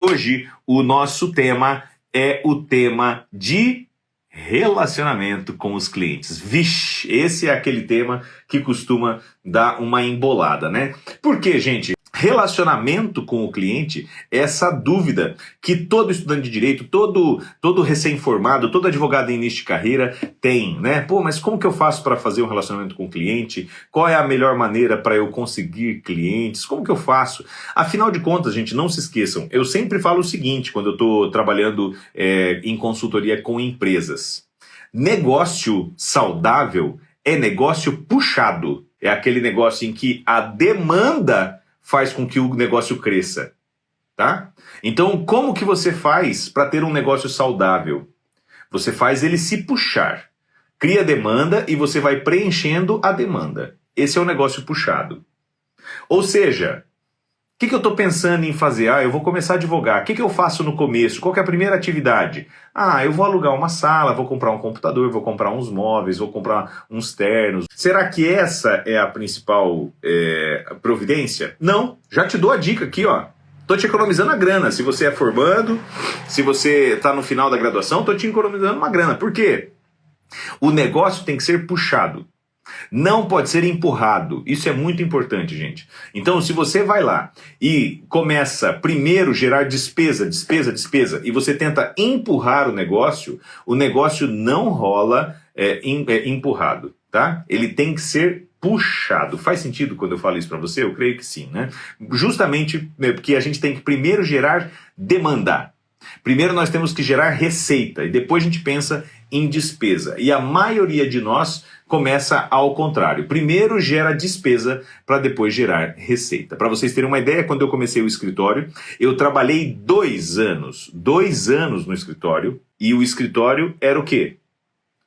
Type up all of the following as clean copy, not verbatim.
Hoje o nosso tema é o tema de relacionamento com os clientes. Vixe, esse é aquele tema que costuma dar uma embolada, né? Porque, gente, relacionamento com o cliente é essa dúvida que todo estudante de direito, todo recém-formado, todo advogado em início de carreira tem, né? Pô, mas como que eu faço para fazer um relacionamento com o cliente? Qual é a melhor maneira para eu conseguir clientes? Como que eu faço? Afinal de contas, gente, não se esqueçam, eu sempre falo o seguinte quando eu estou trabalhando em consultoria com empresas. Negócio saudável é negócio puxado. É aquele negócio em que a demanda faz com que o negócio cresça, tá? Então, como que você faz para ter um negócio saudável? Você faz ele se puxar. Cria demanda e você vai preenchendo a demanda. Esse é o negócio puxado. Ou seja, o que eu estou pensando em fazer? Eu vou começar a advogar. O que eu faço no começo? Qual que é a primeira atividade? Eu vou alugar uma sala, vou comprar um computador, vou comprar uns móveis, vou comprar uns ternos. Será que essa é a principal providência? Não. Já te dou a dica aqui, ó. Tô te economizando a grana. Se você é formando, se você está no final da graduação, tô te economizando uma grana. Por quê? O negócio tem que ser puxado. Não pode ser empurrado. Isso é muito importante, gente. Então, se você vai lá e começa primeiro gerar despesa, e você tenta empurrar o negócio não rola empurrado, tá? Ele tem que ser puxado. Faz sentido quando eu falo isso para você? Eu creio que sim, né? Justamente porque a gente tem que primeiro gerar demanda. Primeiro nós temos que gerar receita e depois a gente pensa em despesa. E a maioria de nós começa ao contrário. Primeiro gera despesa para depois gerar receita. Para vocês terem uma ideia, quando eu comecei o escritório, eu trabalhei 2 anos. 2 anos no escritório. E o escritório era o quê?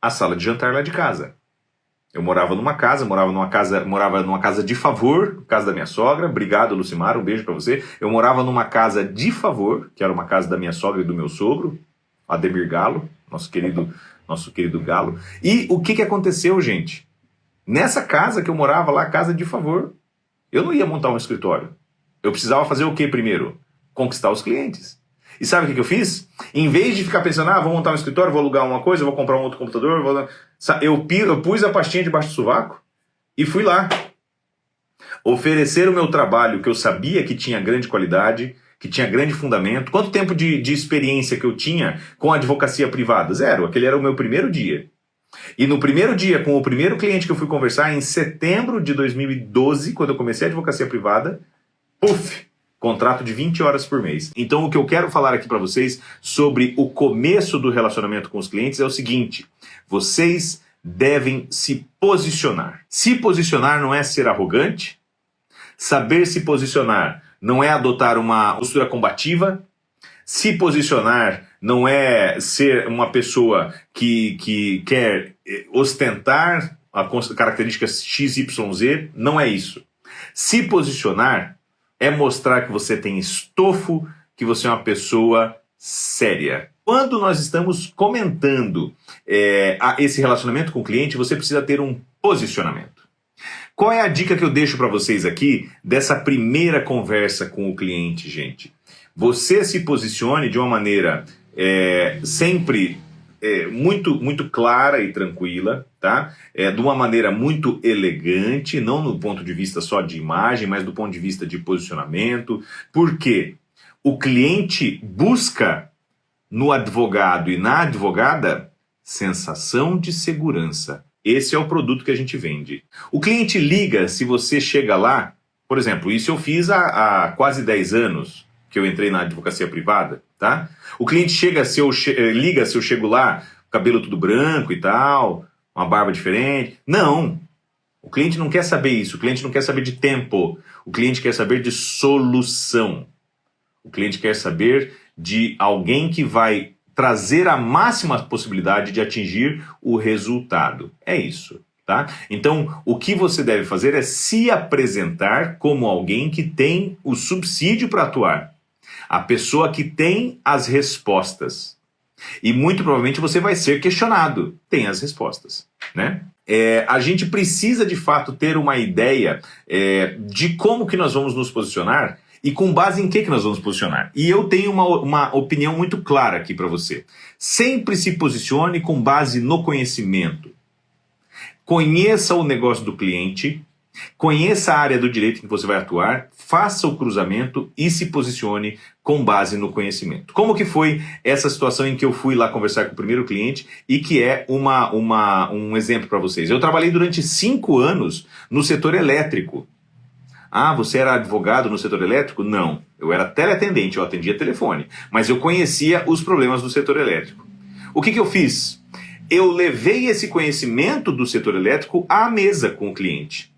A sala de jantar lá de casa. Eu morava numa casa de favor, casa da minha sogra. Obrigado, Lucimar, um beijo pra você. Eu morava numa casa de favor, que era uma casa da minha sogra e do meu sogro, Ademir Galo, nosso querido Galo. E o que aconteceu, gente? Nessa casa que eu morava lá, casa de favor, eu não ia montar um escritório. Eu precisava fazer o que primeiro? Conquistar os clientes. E sabe o que eu fiz? Em vez de ficar pensando, vou montar um escritório, vou alugar uma coisa, vou comprar um outro computador, eu pus a pastinha debaixo do sovaco e fui lá. Oferecer o meu trabalho, que eu sabia que tinha grande qualidade, que tinha grande fundamento. Quanto tempo de experiência que eu tinha com a advocacia privada? 0. Aquele era o meu primeiro dia. E no primeiro dia, com o primeiro cliente que eu fui conversar, em setembro de 2012, quando eu comecei a advocacia privada, contrato de 20 horas por mês. Então o que eu quero falar aqui para vocês sobre o começo do relacionamento com os clientes é o seguinte: vocês devem se posicionar. Se posicionar não é ser arrogante. Saber se posicionar não é adotar uma postura combativa. Se posicionar não é ser uma pessoa que quer ostentar a característica XYZ. Não é isso. Se posicionar é mostrar que você tem estofo, que você é uma pessoa séria. Quando nós estamos comentando esse relacionamento com o cliente, você precisa ter um posicionamento. Qual é a dica que eu deixo para vocês aqui dessa primeira conversa com o cliente, gente? Você se posicione de uma maneira sempre muito clara e tranquila, tá? De uma maneira muito elegante, não no ponto de vista só de imagem, mas do ponto de vista de posicionamento. Porque o cliente busca no advogado e na advogada sensação de segurança. Esse é o produto que a gente vende. O cliente liga se você chega lá, por exemplo, isso eu fiz há quase 10 anos que eu entrei na advocacia privada, tá? O cliente liga se eu chego lá, cabelo tudo branco e tal, uma barba diferente. Não, o cliente não quer saber isso, o cliente não quer saber de tempo, o cliente quer saber de solução. O cliente quer saber de alguém que vai trazer a máxima possibilidade de atingir o resultado. É isso, tá? Então, o que você deve fazer é se apresentar como alguém que tem o subsídio para atuar. A pessoa que tem as respostas. E muito provavelmente você vai ser questionado. Tem as respostas, né? A gente precisa de fato ter uma ideia de como que nós vamos nos posicionar E com base em que nós vamos posicionar? E eu tenho uma opinião muito clara aqui para você. Sempre se posicione com base no conhecimento. Conheça o negócio do cliente, conheça a área do direito em que você vai atuar, faça o cruzamento e se posicione com base no conhecimento. Como que foi essa situação em que eu fui lá conversar com o primeiro cliente e que é um exemplo para vocês? Eu trabalhei durante 5 anos no setor elétrico. Ah, você era advogado no setor elétrico? Não, eu era teleatendente, eu atendia telefone, mas eu conhecia os problemas do setor elétrico. O que eu fiz? Eu levei esse conhecimento do setor elétrico à mesa com o cliente.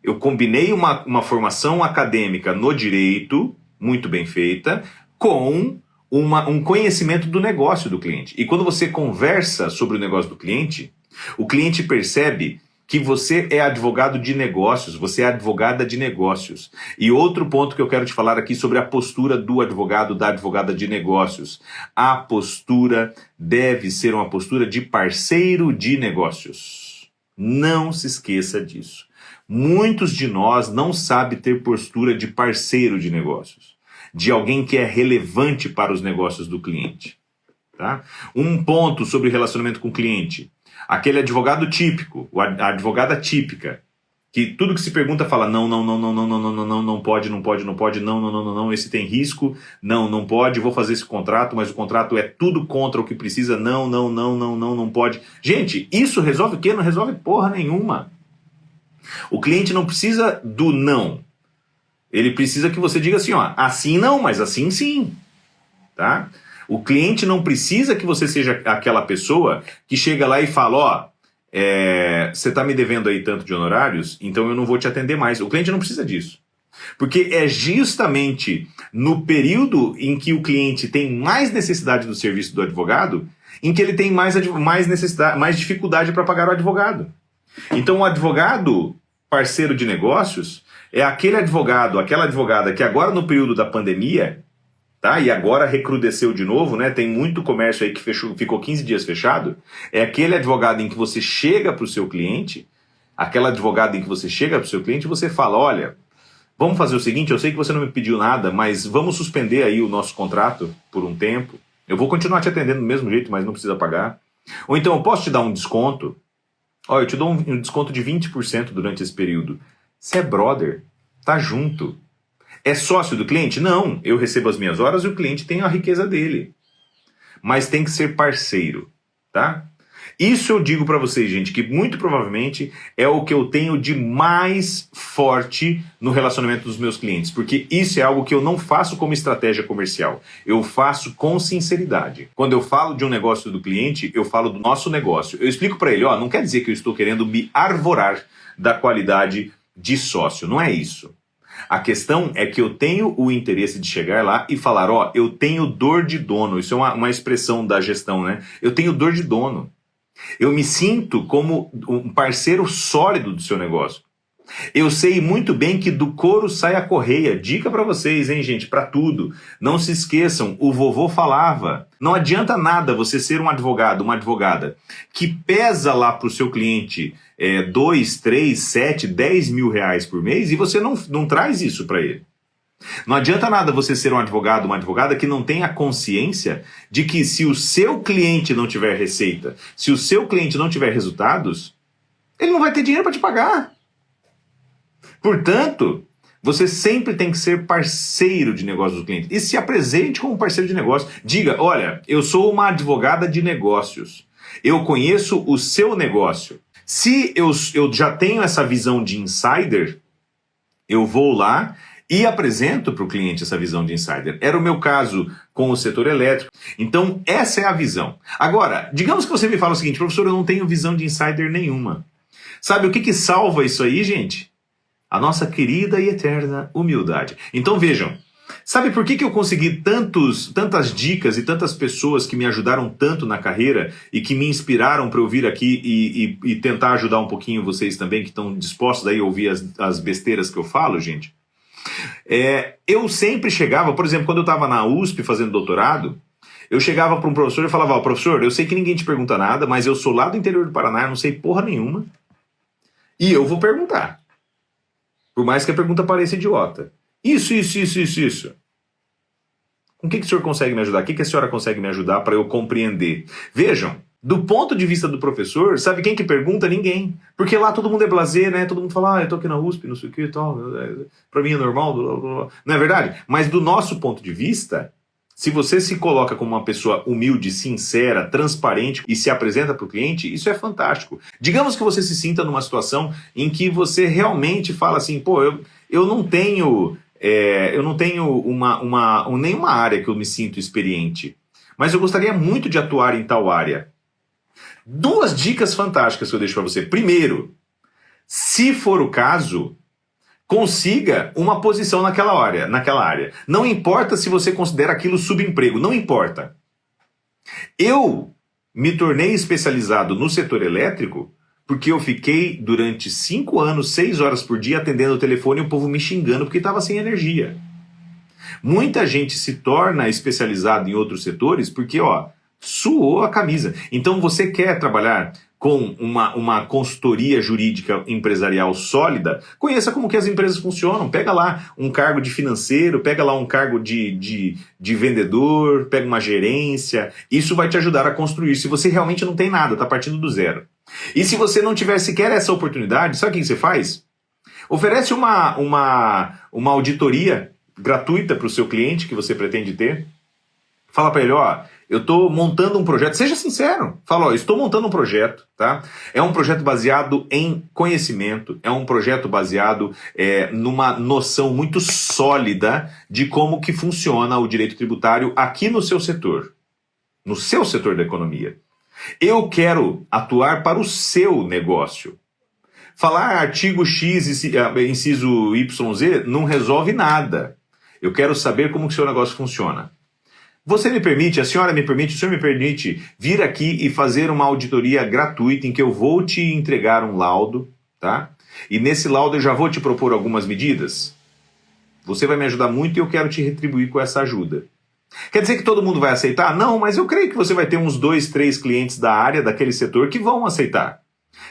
Eu combinei uma formação acadêmica no direito, muito bem feita, com um conhecimento do negócio do cliente. E quando você conversa sobre o negócio do cliente, o cliente percebe que você é advogado de negócios, você é advogada de negócios. E outro ponto que eu quero te falar aqui sobre a postura do advogado, da advogada de negócios. A postura deve ser uma postura de parceiro de negócios. Não se esqueça disso. Muitos de nós não sabem ter postura de parceiro de negócios, de alguém que é relevante para os negócios do cliente. Tá? Um ponto sobre relacionamento com o cliente. Aquele advogado típico, a advogada típica, que tudo que se pergunta fala não, não pode, não, esse tem risco, não pode, vou fazer esse contrato, mas o contrato é tudo contra o que precisa, não pode. Gente, isso resolve o quê? Não resolve porra nenhuma. O cliente não precisa do não. Ele precisa que você diga assim, ó, assim não, mas assim sim. Tá? O cliente não precisa que você seja aquela pessoa que chega lá e fala, ó, você está me devendo aí tanto de honorários, então eu não vou te atender mais. O cliente não precisa disso. Porque é justamente no período em que o cliente tem mais necessidade do serviço do advogado, em que ele tem mais necessidade, mais dificuldade para pagar o advogado. Então o advogado parceiro de negócios é aquele advogado, aquela advogada que agora no período da pandemia, tá? E agora recrudesceu de novo, né? Tem muito comércio aí que ficou 15 dias fechado. É aquele advogado em que você chega para o seu cliente, aquela advogada em que você chega para o seu cliente e você fala, olha, vamos fazer o seguinte, eu sei que você não me pediu nada, mas vamos suspender aí o nosso contrato por um tempo. Eu vou continuar te atendendo do mesmo jeito, mas não precisa pagar. Ou então eu posso te dar um desconto. Olha, eu te dou um desconto de 20% durante esse período. Você é brother, tá junto. É sócio do cliente? Não, eu recebo as minhas horas e o cliente tem a riqueza dele. Mas tem que ser parceiro, tá? Isso eu digo pra vocês, gente, que muito provavelmente é o que eu tenho de mais forte no relacionamento dos meus clientes, porque isso é algo que eu não faço como estratégia comercial, eu faço com sinceridade. Quando eu falo de um negócio do cliente, eu falo do nosso negócio. Eu explico pra ele, ó, não quer dizer que eu estou querendo me arvorar da qualidade de sócio, não é isso. A questão é que eu tenho o interesse de chegar lá e falar, ó, eu tenho dor de dono, isso é uma expressão da gestão, né? Eu tenho dor de dono. Eu me sinto como um parceiro sólido do seu negócio. Eu sei muito bem que do couro sai a correia. Dica pra vocês, hein, gente, pra tudo. Não se esqueçam, o vovô falava. Não adianta nada você ser um advogado, uma advogada, que pesa lá pro seu cliente 2, 3, 7, 10 mil reais por mês e você não traz isso pra ele. Não adianta nada você ser um advogado, uma advogada que não tenha consciência de que se o seu cliente não tiver receita, se o seu cliente não tiver resultados, ele não vai ter dinheiro para te pagar. Portanto, você sempre tem que ser parceiro de negócios do cliente. E se apresente como parceiro de negócio. Diga, olha, eu sou uma advogada de negócios. Eu conheço o seu negócio. Se eu já tenho essa visão de insider, eu vou lá e apresento para o cliente essa visão de insider. Era o meu caso com o setor elétrico. Então, essa é a visão. Agora, digamos que você me fala o seguinte, professor, eu não tenho visão de insider nenhuma. Sabe o que salva isso aí, gente? A nossa querida e eterna humildade. Então, vejam, sabe por que eu consegui tantas dicas e tantas pessoas que me ajudaram tanto na carreira e que me inspiraram para eu vir aqui e tentar ajudar um pouquinho vocês também, que estão dispostos aí a ouvir as besteiras que eu falo, gente? Eu sempre chegava, por exemplo, quando eu estava na USP fazendo doutorado, eu chegava para um professor e falava, ó, professor, eu sei que ninguém te pergunta nada, mas eu sou lá do interior do Paraná, eu não sei porra nenhuma, e eu vou perguntar. Por mais que a pergunta pareça idiota. Isso. Com o que o senhor consegue me ajudar? O que a senhora consegue me ajudar para eu compreender? Vejam, do ponto de vista do professor, sabe quem que pergunta? Ninguém. Porque lá todo mundo é blasé, né? Todo mundo fala, eu tô aqui na USP, não sei o que e tal. Pra mim é normal, blá, blá, blá. Não é verdade? Mas do nosso ponto de vista, se você se coloca como uma pessoa humilde, sincera, transparente e se apresenta para o cliente, isso é fantástico. Digamos que você se sinta numa situação em que você realmente fala assim, pô, eu não tenho... eu não tenho nenhuma área que eu me sinto experiente, mas eu gostaria muito de atuar em tal área. 2 dicas fantásticas que eu deixo para você. Primeiro, se for o caso, consiga uma posição naquela área. Não importa se você considera aquilo subemprego, não importa. Eu me tornei especializado no setor elétrico porque eu fiquei durante 5 anos, 6 horas por dia atendendo o telefone e o povo me xingando porque estava sem energia. Muita gente se torna especializado em outros setores porque, suou a camisa. Então você quer trabalhar com uma consultoria jurídica empresarial sólida, conheça como que as empresas funcionam. Pega lá um cargo de financeiro, pega lá um cargo de vendedor, pega uma gerência. Isso vai te ajudar a construir. Se você realmente não tem nada, está partindo do zero. E se você não tiver sequer essa oportunidade, sabe o que você faz? Oferece uma auditoria gratuita para o seu cliente que você pretende ter. Fala para ele, eu estou montando um projeto, seja sincero, fala, estou montando um projeto, tá? É um projeto baseado em conhecimento, é um projeto baseado numa noção muito sólida de como que funciona o direito tributário aqui no seu setor da economia. Eu quero atuar para o seu negócio. Falar artigo X, inciso YZ, não resolve nada. Eu quero saber como que o seu negócio funciona. Você me permite, a senhora me permite, o senhor me permite vir aqui e fazer uma auditoria gratuita em que eu vou te entregar um laudo, tá? E nesse laudo eu já vou te propor algumas medidas. Você vai me ajudar muito e eu quero te retribuir com essa ajuda. Quer dizer que todo mundo vai aceitar? Não, mas eu creio que você vai ter uns 2, 3 clientes da área, daquele setor, que vão aceitar.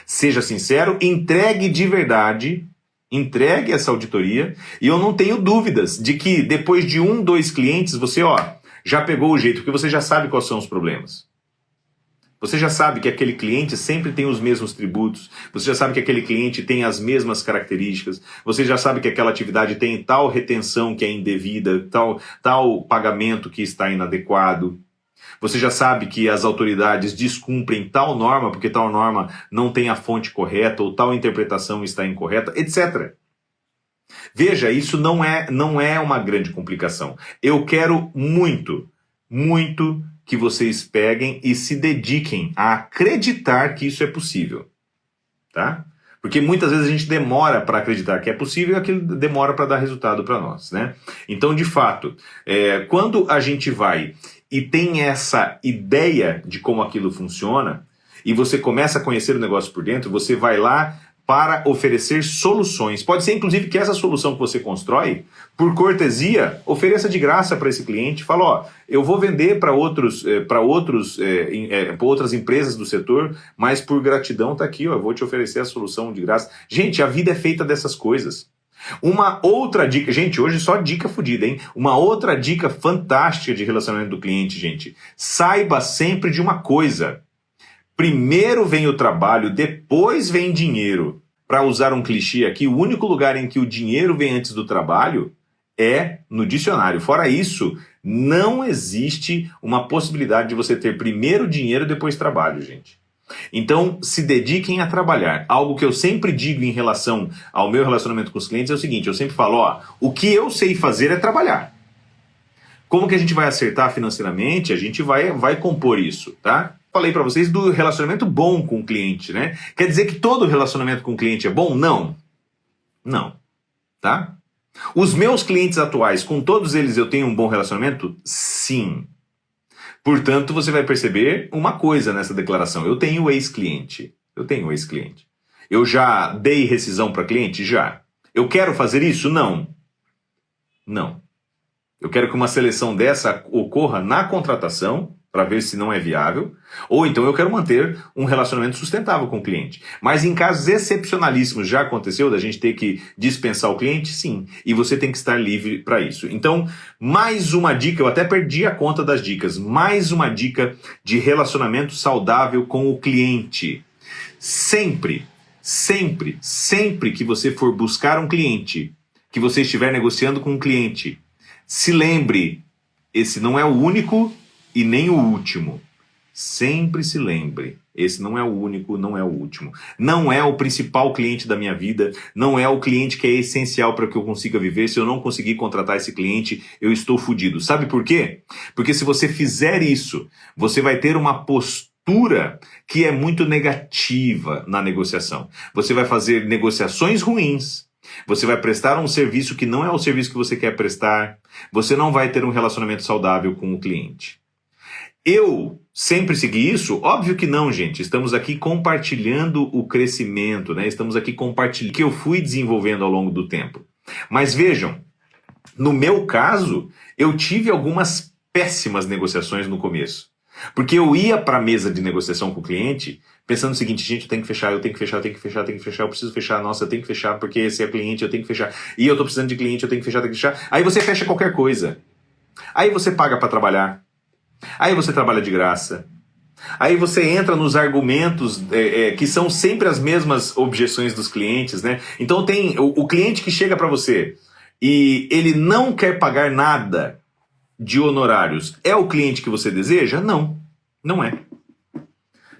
Seja sincero, entregue de verdade, entregue essa auditoria, e eu não tenho dúvidas de que depois de 1, 2 clientes, você, já pegou o jeito, porque você já sabe quais são os problemas. Você já sabe que aquele cliente sempre tem os mesmos tributos, você já sabe que aquele cliente tem as mesmas características, você já sabe que aquela atividade tem tal retenção que é indevida, tal pagamento que está inadequado. Você já sabe que as autoridades descumprem tal norma porque tal norma não tem a fonte correta ou tal interpretação está incorreta, etc. Veja, isso não é uma grande complicação. Eu quero muito que vocês peguem e se dediquem a acreditar que isso é possível, tá? Porque muitas vezes a gente demora para acreditar que é possível e aquilo demora para dar resultado para nós, né? Então, de fato, quando a gente vai e tem essa ideia de como aquilo funciona e você começa a conhecer o negócio por dentro, você vai lá para oferecer soluções. Pode ser, inclusive, que essa solução que você constrói, por cortesia, ofereça de graça para esse cliente. Fala, eu vou vender para outras empresas do setor, mas por gratidão está aqui, eu vou te oferecer a solução de graça. Gente, a vida é feita dessas coisas. Uma outra dica, gente, hoje só dica fodida, hein? Uma outra dica fantástica de relacionamento do cliente, gente. Saiba sempre de uma coisa. Primeiro vem o trabalho, depois vem dinheiro. Para usar um clichê aqui, o único lugar em que o dinheiro vem antes do trabalho é no dicionário. Fora isso, não existe uma possibilidade de você ter primeiro dinheiro e depois trabalho, gente. Então, se dediquem a trabalhar. Algo que eu sempre digo em relação ao meu relacionamento com os clientes é o seguinte, eu sempre falo, o que eu sei fazer é trabalhar. Como que a gente vai acertar financeiramente? A gente vai compor isso, tá? Falei para vocês do relacionamento bom com o cliente, né? Quer dizer que todo relacionamento com o cliente é bom? Não. Não. Tá? Os meus clientes atuais, com todos eles eu tenho um bom relacionamento? Sim. Portanto, você vai perceber uma coisa nessa declaração. Eu tenho ex-cliente. Eu já dei rescisão para cliente? Já. Eu quero fazer isso? Não. Não. Eu quero que uma seleção dessa ocorra na contratação, para ver se não é viável, ou então eu quero manter um relacionamento sustentável com o cliente. Mas em casos excepcionalíssimos já aconteceu da gente ter que dispensar o cliente? Sim, e você tem que estar livre para isso. Então, mais uma dica, eu até perdi a conta das dicas, mais uma dica de relacionamento saudável com o cliente. Sempre que você for buscar um cliente, que você estiver negociando com um cliente, se lembre, esse não é o único e nem o último. Sempre se lembre, esse não é o único, não é o último. Não é o principal cliente da minha vida, não é o cliente que é essencial para que eu consiga viver. Se eu não conseguir contratar esse cliente, eu estou fodido. Sabe por quê? Porque se você fizer isso, você vai ter uma postura que é muito negativa na negociação. Você vai fazer negociações ruins, você vai prestar um serviço que não é o serviço que você quer prestar, você não vai ter um relacionamento saudável com o cliente. Eu sempre segui isso? Óbvio que não, gente. Estamos aqui compartilhando o crescimento, né? Estamos aqui compartilhando o que eu fui desenvolvendo ao longo do tempo. Mas vejam, no meu caso, eu tive algumas péssimas negociações no começo. Porque eu ia para a mesa de negociação com o cliente pensando o seguinte: gente, eu tenho que fechar, eu tenho que fechar, eu tenho que fechar, eu tenho que fechar, eu preciso fechar, nossa, eu tenho que fechar porque esse é cliente, eu tenho que fechar. E eu tô precisando de cliente, eu tenho que fechar, eu tenho que fechar. Aí você fecha qualquer coisa. Aí você paga para trabalhar. Aí você trabalha de graça. Aí você entra nos argumentos que são sempre as mesmas objeções dos clientes, né? Então tem o cliente que chega para você e ele não quer pagar nada de honorários. É o cliente que você deseja? Não, não é.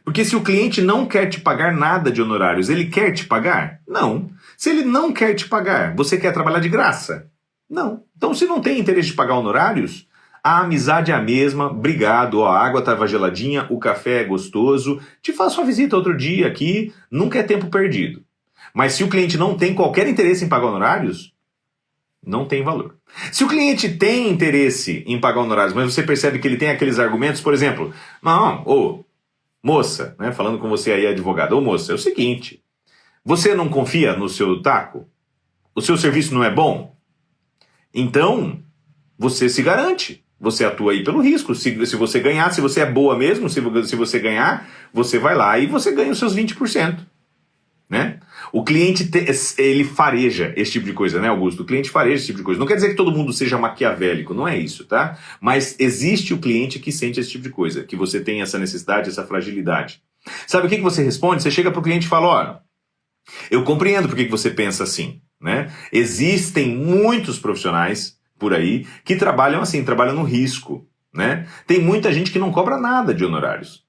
Porque se o cliente não quer te pagar nada de honorários, ele quer te pagar? Não. Se ele não quer te pagar, você quer trabalhar de graça? Não. Então se não tem interesse de pagar honorários, a amizade é a mesma, obrigado, a água estava geladinha, o café é gostoso, te faço uma visita outro dia aqui, nunca é tempo perdido. Mas se o cliente não tem qualquer interesse em pagar honorários, não tem valor. Se o cliente tem interesse em pagar honorários, mas você percebe que ele tem aqueles argumentos, por exemplo, não, ô, moça, né, falando com você aí, advogada, ô moça, é o seguinte, você não confia no seu taco? O seu serviço não é bom? Então, você se garante. Você atua aí pelo risco. Se você ganhar, se você é boa mesmo, se você ganhar, você vai lá e você ganha os seus 20%. Né? O cliente, ele fareja esse tipo de coisa, né, Augusto? O cliente fareja esse tipo de coisa. Não quer dizer que todo mundo seja maquiavélico, não é isso, tá? Mas existe o cliente que sente esse tipo de coisa, que você tem essa necessidade, essa fragilidade. Sabe o que você responde? Você chega pro cliente e fala, ó, eu compreendo por que você pensa assim, né? Existem muitos profissionais por aí que trabalham assim, trabalham no risco, né? Tem muita gente que não cobra nada de honorários.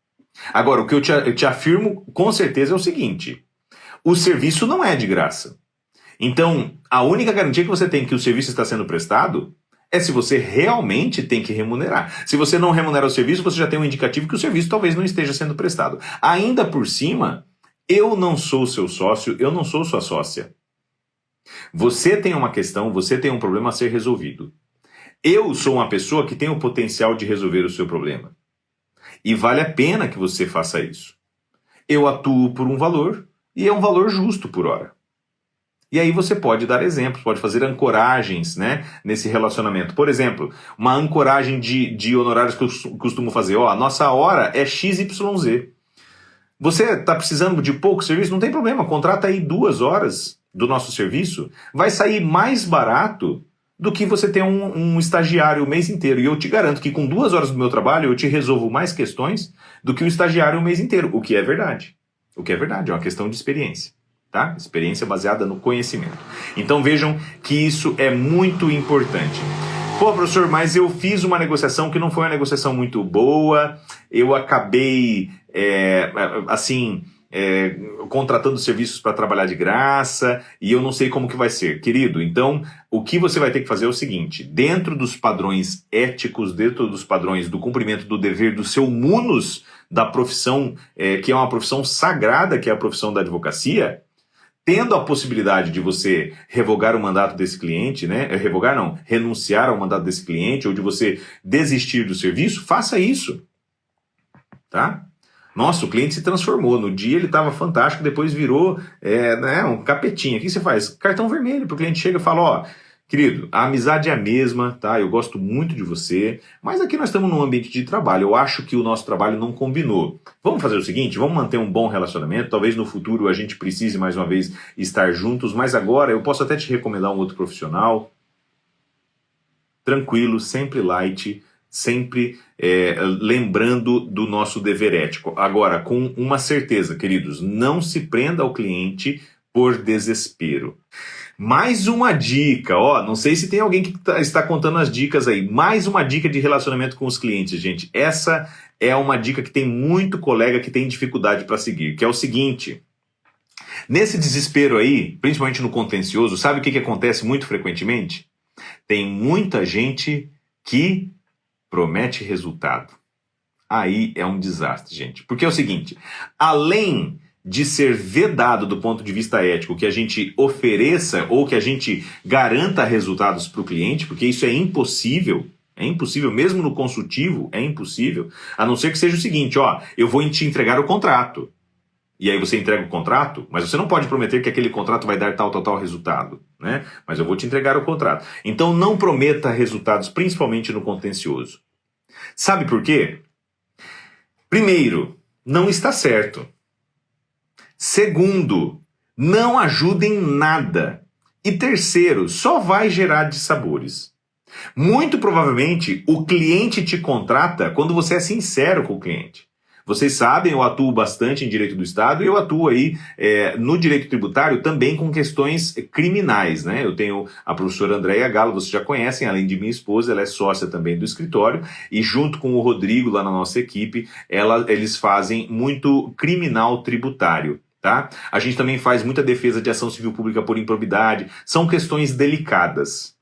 Agora, o que eu te afirmo com certeza é o seguinte: o serviço não é de graça. Então, a única garantia que você tem que o serviço está sendo prestado é se você realmente tem que remunerar. Se você não remunera o serviço, você já tem um indicativo que o serviço talvez não esteja sendo prestado. Ainda por cima, eu não sou seu sócio, eu não sou sua sócia. Você tem uma questão, você tem um problema a ser resolvido. Eu sou uma pessoa que tem o potencial de resolver o seu problema. E vale a pena que você faça isso. Eu atuo por um valor e é um valor justo por hora. E aí você pode dar exemplos, pode fazer ancoragens, né, nesse relacionamento. Por exemplo, uma ancoragem de honorários que eu costumo fazer. Ó, a nossa hora é XYZ. Você está precisando de pouco serviço? Não tem problema, contrata aí 2 horas do nosso serviço, vai sair mais barato do que você ter um estagiário o mês inteiro. E eu te garanto que com 2 horas do meu trabalho eu te resolvo mais questões do que o estagiário o mês inteiro, o que é verdade. O que é verdade, é uma questão de experiência, tá? Experiência baseada no conhecimento. Então vejam que isso é muito importante. Pô, professor, mas eu fiz uma negociação que não foi uma negociação muito boa, eu acabei, contratando serviços para trabalhar de graça e eu não sei como que vai ser. Querido, então o que você vai ter que fazer é o seguinte: dentro dos padrões éticos, dentro dos padrões do cumprimento do dever do seu munus da profissão, que é uma profissão sagrada, que é a profissão da advocacia, tendo a possibilidade de você revogar o mandato desse cliente, né? Renunciar ao mandato desse cliente, ou de você desistir do serviço, faça isso, tá? Nossa, o cliente se transformou. No dia ele estava fantástico, depois virou um capetinha. O que você faz? Cartão vermelho. O cliente chega e fala, ó, Querido, a amizade é a mesma, tá? Eu gosto muito de você, mas aqui nós estamos num ambiente de trabalho. Eu acho que o nosso trabalho não combinou. Vamos fazer o seguinte, vamos manter um bom relacionamento. Talvez no futuro a gente precise mais uma vez estar juntos, mas agora eu posso até te recomendar um outro profissional. Tranquilo, sempre light, sempre lembrando do nosso dever ético. Agora, com uma certeza, queridos, não se prenda ao cliente por desespero. Mais uma dica, ó, não sei se tem alguém que está contando as dicas aí, mais uma dica de relacionamento com os clientes, gente. Essa é uma dica que tem muito colega que tem dificuldade para seguir, que é o seguinte: nesse desespero aí, principalmente no contencioso, sabe o que acontece muito frequentemente? Tem muita gente que promete resultado. Aí é um desastre, gente. Porque é o seguinte, além de ser vedado do ponto de vista ético que a gente ofereça ou que a gente garanta resultados para o cliente, porque isso é impossível mesmo no consultivo, é impossível, a não ser que seja o seguinte, ó, eu vou te entregar o contrato. E aí você entrega o contrato, mas você não pode prometer que aquele contrato vai dar tal resultado, né? Mas eu vou te entregar o contrato. Então não prometa resultados, principalmente no contencioso. Sabe por quê? Primeiro, não está certo. Segundo, não ajuda em nada. E terceiro, só vai gerar dissabores. Muito provavelmente o cliente te contrata quando você é sincero com o cliente. Vocês sabem, eu atuo bastante em direito do Estado e eu atuo aí no direito tributário também com questões criminais, né? Eu tenho a professora Andréia Galo, vocês já conhecem, além de minha esposa, ela é sócia também do escritório e junto com o Rodrigo lá na nossa equipe, eles fazem muito criminal tributário. Tá? A gente também faz muita defesa de ação civil pública por improbidade, são questões delicadas.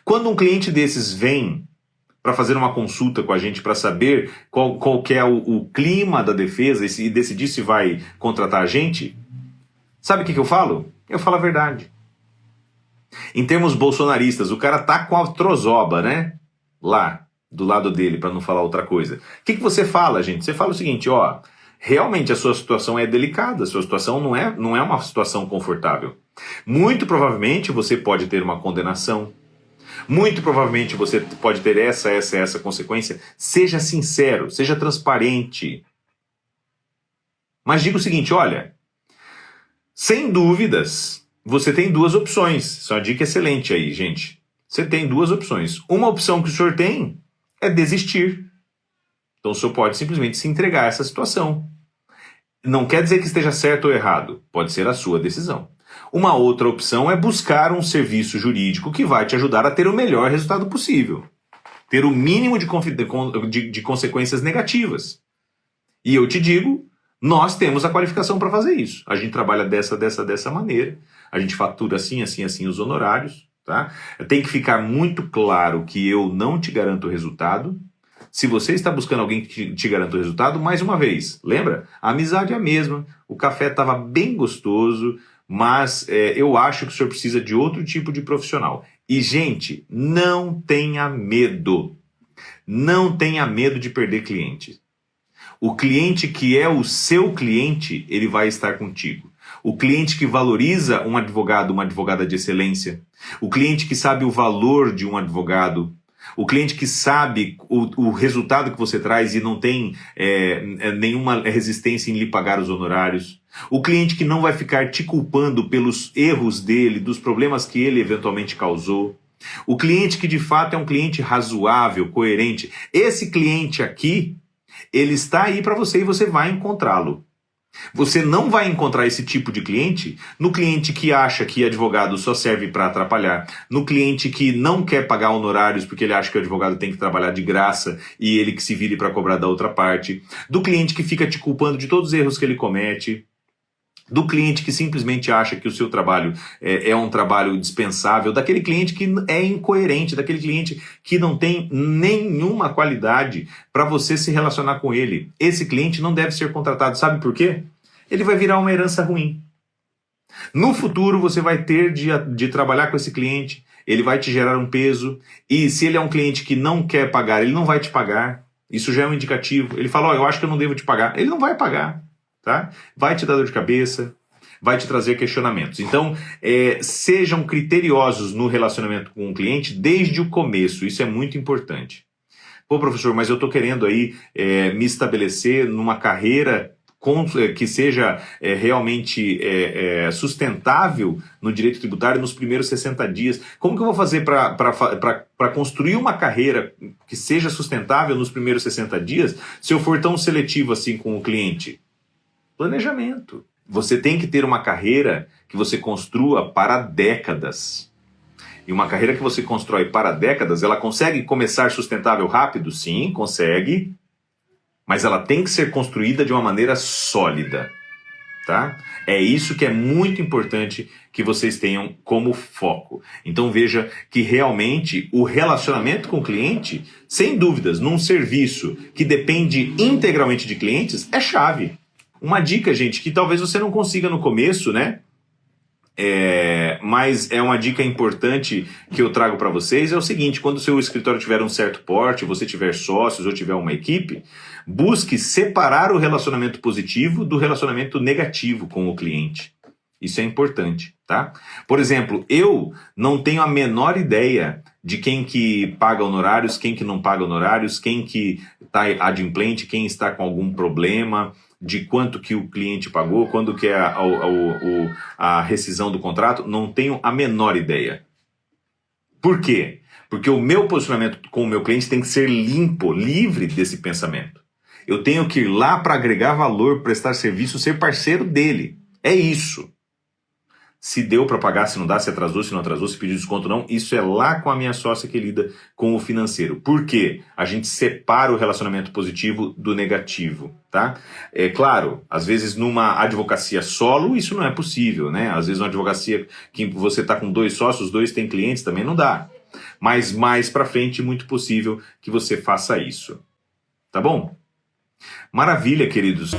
Quando um cliente desses vem para fazer uma consulta com a gente para saber qual que é o clima da defesa e decidir se vai contratar a gente, sabe o que eu falo? Eu falo a verdade. Em termos bolsonaristas, o cara tá com a trozoba, né? Lá, do lado dele, para não falar outra coisa. O que você fala, gente? Você fala o seguinte, ó, realmente a sua situação é delicada, a sua situação não é uma situação confortável. Muito provavelmente você pode ter uma condenação. Muito provavelmente você pode ter essa consequência. Seja sincero, seja transparente. Mas diga o seguinte, olha, sem dúvidas, você tem duas opções. Isso é uma dica excelente aí, gente. Você tem duas opções. Uma opção que o senhor tem é desistir. Então o senhor pode simplesmente se entregar a essa situação. Não quer dizer que esteja certo ou errado. Pode ser a sua decisão. Uma outra opção é buscar um serviço jurídico que vai te ajudar a ter o melhor resultado possível. Ter o mínimo de consequências negativas. E eu te digo, nós temos a qualificação para fazer isso. A gente trabalha dessa maneira. A gente fatura assim os honorários. Tá? Tem que ficar muito claro que eu não te garanto o resultado. Se você está buscando alguém que te garanta o resultado, mais uma vez, lembra? A amizade é a mesma, o café estava bem gostoso, mas eu acho que o senhor precisa de outro tipo de profissional. E, gente, não tenha medo. Não tenha medo de perder cliente. O cliente que é o seu cliente, ele vai estar contigo. O cliente que valoriza um advogado, uma advogada de excelência. O cliente que sabe o valor de um advogado. O cliente que sabe o resultado que você traz e não tem nenhuma resistência em lhe pagar os honorários. O cliente que não vai ficar te culpando pelos erros dele, dos problemas que ele eventualmente causou. O cliente que de fato é um cliente razoável, coerente. Esse cliente aqui, ele está aí para você e você vai encontrá-lo. Você não vai encontrar esse tipo de cliente no cliente que acha que advogado só serve para atrapalhar, no cliente que não quer pagar honorários porque ele acha que o advogado tem que trabalhar de graça e ele que se vire para cobrar da outra parte, do cliente que fica te culpando de todos os erros que ele comete, do cliente que simplesmente acha que o seu trabalho é um trabalho dispensável, daquele cliente que é incoerente, daquele cliente que não tem nenhuma qualidade para você se relacionar com ele. Esse cliente não deve ser contratado. Sabe por quê? Ele vai virar uma herança ruim. No futuro você vai ter de trabalhar com esse cliente, ele vai te gerar um peso, e se ele é um cliente que não quer pagar, ele não vai te pagar. Isso já é um indicativo. Ele fala, eu acho que eu não devo te pagar. Ele não vai pagar. Tá? Vai te dar dor de cabeça, vai te trazer questionamentos. Então, sejam criteriosos no relacionamento com o cliente desde o começo, isso é muito importante. Pô, professor, mas eu estou querendo aí me estabelecer numa carreira que seja realmente sustentável no direito tributário nos primeiros 60 dias. Como que eu vou fazer para construir uma carreira que seja sustentável nos primeiros 60 dias se eu for tão seletivo assim com o cliente? Planejamento. Você tem que ter uma carreira que você construa para décadas. E uma carreira que você constrói para décadas, ela consegue começar sustentável rápido? Sim, consegue. Mas ela tem que ser construída de uma maneira sólida, tá? É isso que é muito importante que vocês tenham como foco. Então veja que realmente o relacionamento com o cliente, sem dúvidas, num serviço que depende integralmente de clientes, é chave. Uma dica, gente, que talvez você não consiga no começo, né? Mas é uma dica importante que eu trago para vocês, é o seguinte: quando o seu escritório tiver um certo porte, você tiver sócios ou tiver uma equipe, busque separar o relacionamento positivo do relacionamento negativo com o cliente. Isso é importante, tá? Por exemplo, eu não tenho a menor ideia de quem que paga honorários, quem que não paga honorários, quem que está adimplente, quem está com algum problema, de quanto que o cliente pagou, quando que é a rescisão do contrato, não tenho a menor ideia. Por quê? Porque o meu posicionamento com o meu cliente tem que ser limpo, livre desse pensamento. Eu tenho que ir lá para agregar valor, prestar serviço, ser parceiro dele. É isso. Se deu para pagar, se não dá, se atrasou, se não atrasou, se pediu desconto não, isso é lá com a minha sócia que lida com o financeiro. Por quê? A gente separa o relacionamento positivo do negativo, tá? É claro, às vezes numa advocacia solo isso não é possível, né? Às vezes numa advocacia que você está com 2 sócios, 2 têm clientes, também não dá. Mas mais para frente, muito possível que você faça isso. Tá bom? Maravilha, queridos.